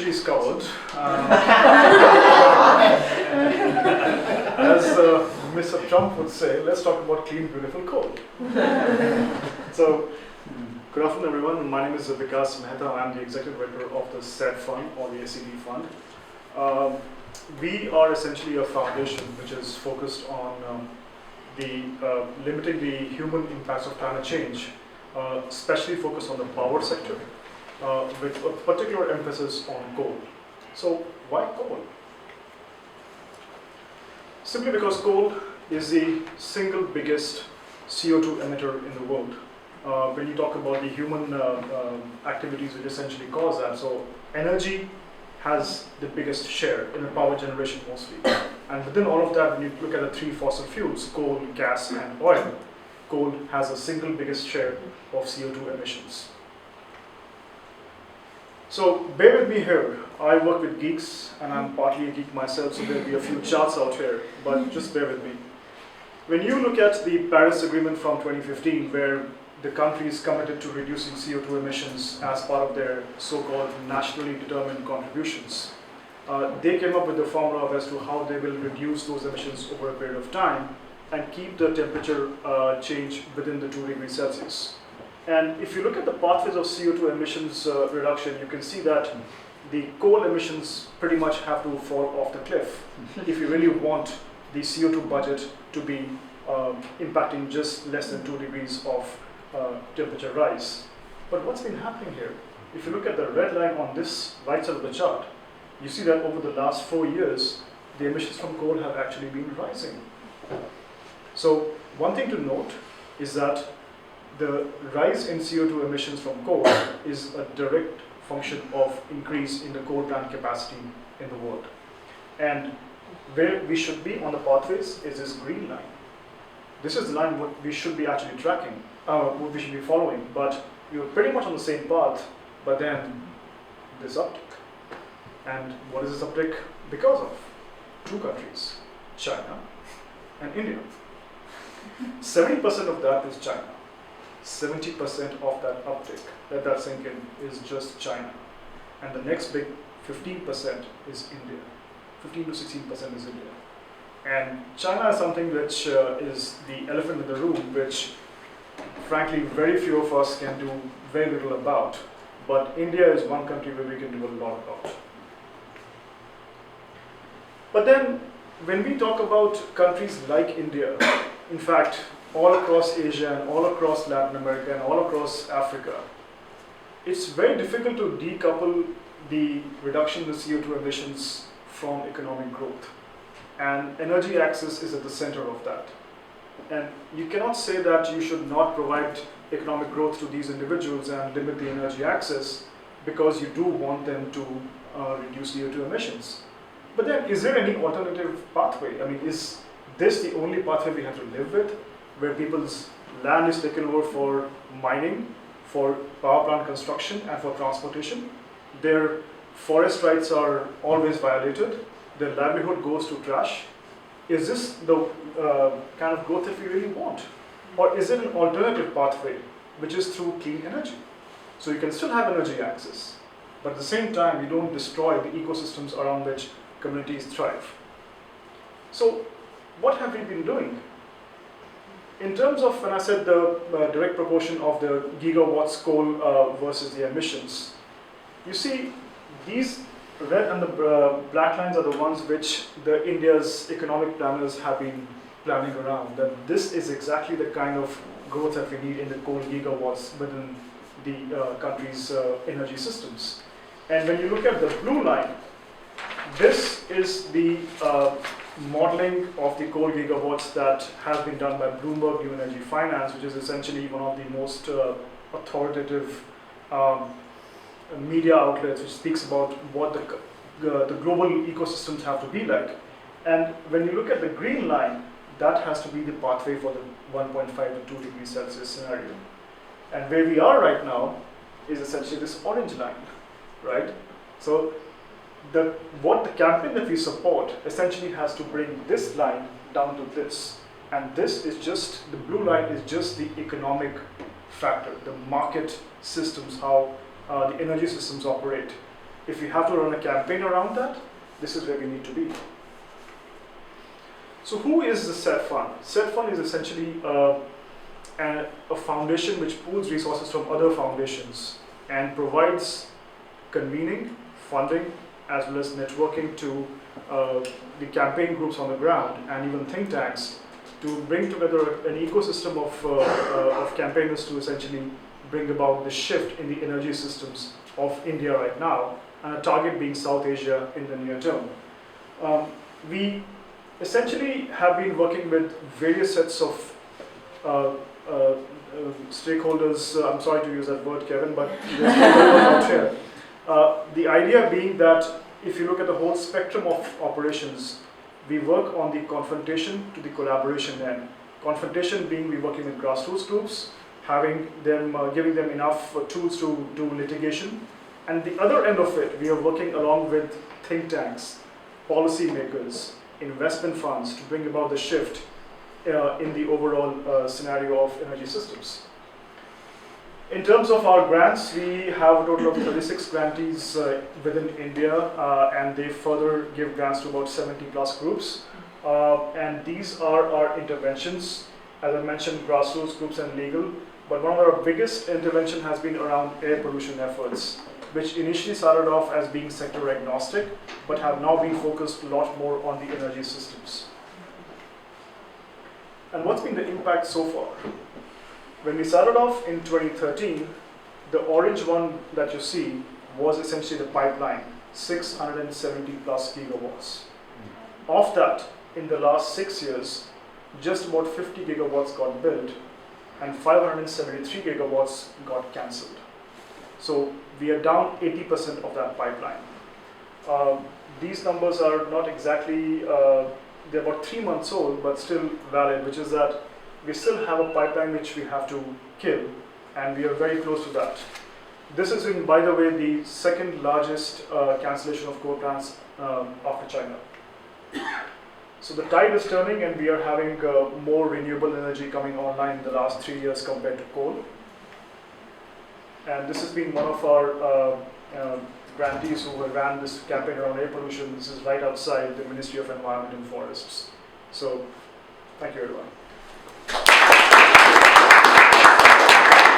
Is covered. As Mr. Trump would say, let's talk about clean, beautiful coal. So, good afternoon, everyone. My name is Vikas. I'm the executive director of the SED fund or the SED fund. We are essentially a foundation which is focused on limiting the human impacts of climate change, especially focused on the power sector. With a particular emphasis on coal. So why coal? Simply because coal is the single biggest CO2 emitter in the world. When you talk about the human activities which essentially cause that, so energy has the biggest share in the power generation mostly. And within all of that, when you look at the three fossil fuels, coal, gas and oil, coal has the single biggest share of CO2 emissions. So bear with me here. I work with geeks and I'm partly a geek myself, so there'll be a few charts out here, but just bear with me. When you look at the Paris Agreement from 2015, where the countries committed to reducing CO2 emissions as part of their so-called nationally determined contributions, they came up with the formula as to how they will reduce those emissions over a period of time and keep the temperature change within the 2 degrees Celsius. And if you look at the pathways of CO2 emissions reduction, you can see that the coal emissions pretty much have to fall off the cliff if you really want the CO2 budget to be impacting just less than 2 degrees of temperature rise. But what's been happening here? If you look at the red line on this right side of the chart, you see that over the last 4 years, the emissions from coal have actually been rising. So one thing to note is that the rise in CO2 emissions from coal is a direct function of increase in the coal plant capacity in the world. And where we should be on the pathways is this green line. This is the line what we should be actually tracking, what we should be following, but you're pretty much on the same path, but then this uptick. And what is this uptick because of? 2 countries, China and India. 70% of that is China. 70% of that uptick, let that sink in, is just China. And the next big 15% is India. 15 to 16% is India. And China is something which is the elephant in the room, which frankly very few of us can do very little about. But India is one country where we can do a lot about. But then when we talk about countries like India, in fact, all across Asia and all across Latin America and all across Africa, it's very difficult to decouple the reduction in CO2 emissions from economic growth. And energy access is at the center of that. And you cannot say that you should not provide economic growth to these individuals and limit the energy access because you do want them to reduce CO2 emissions. But then, is there any alternative pathway? I mean, is this the only pathway we have to live with, where people's land is taken over for mining, for power plant construction and for transportation? Their forest rights are always violated. Their livelihood goes to trash. Is this the kind of growth that we really want? Or is it an alternative pathway, which is through clean energy? So you can still have energy access, but at the same time, you don't destroy the ecosystems around which communities thrive. So what have we been doing? In terms of, when I said the direct proportion of the gigawatts coal versus the emissions, you see these red and the black lines are the ones which the India's economic planners have been planning around. That this is exactly the kind of growth that we need in the coal gigawatts within the country's energy systems. And when you look at the blue line, this is the modeling of the coal gigawatts that has been done by Bloomberg New Energy Finance, which is essentially one of the most authoritative media outlets which speaks about what the global ecosystems have to be like. And when you look at the green line, that has to be the pathway for the 1.5 to 2 degrees Celsius scenario. And where we are right now is essentially this orange line, right? So what the campaign that we support essentially has to bring this line down to this. And this is just, the blue line is just the economic factor, the market systems, how the energy systems operate. if we have to run a campaign around that, this is where we need to be. So who is the SET Fund? SET Fund is essentially a foundation which pools resources from other foundations and provides convening, funding, as well as networking to the campaign groups on the ground and even think tanks to bring together an ecosystem of campaigners to essentially bring about the shift in the energy systems of India right now, and a target being South Asia in the near term. We essentially have been working with various sets of stakeholders. I'm sorry to use that word, Kevin, but there's out here. The idea being that if you look at the whole spectrum of operations, we work on the confrontation to the collaboration end. Confrontation being we working with grassroots groups, having them, giving them enough tools to do litigation. And the other end of it, we are working along with think tanks, policymakers, investment funds to bring about the shift in the overall scenario of energy systems. In terms of our grants, we have a total of 36 grantees within India, and they further give grants to about 70 plus groups. And these are our interventions, as I mentioned, grassroots groups and legal. But one of our biggest intervention has been around air pollution efforts, which initially started off as being sector agnostic, but have now been focused a lot more on the energy systems. And what's been the impact so far? When we started off in 2013, the orange one that you see was essentially the pipeline, 670 plus gigawatts. Of that, in the last 6 years, just about 50 gigawatts got built and 573 gigawatts got cancelled. So we are down 80% of that pipeline. These numbers are not exactly, they're about 3 months old, but still valid, which is that we still have a pipeline which we have to kill, and we are very close to that. This is, by the way, the second largest cancellation of coal plants after China. So the tide is turning, and we are having more renewable energy coming online in the last 3 years compared to coal. And this has been one of our grantees who ran this campaign around air pollution. This is right outside the Ministry of Environment and Forests. So, thank you everyone.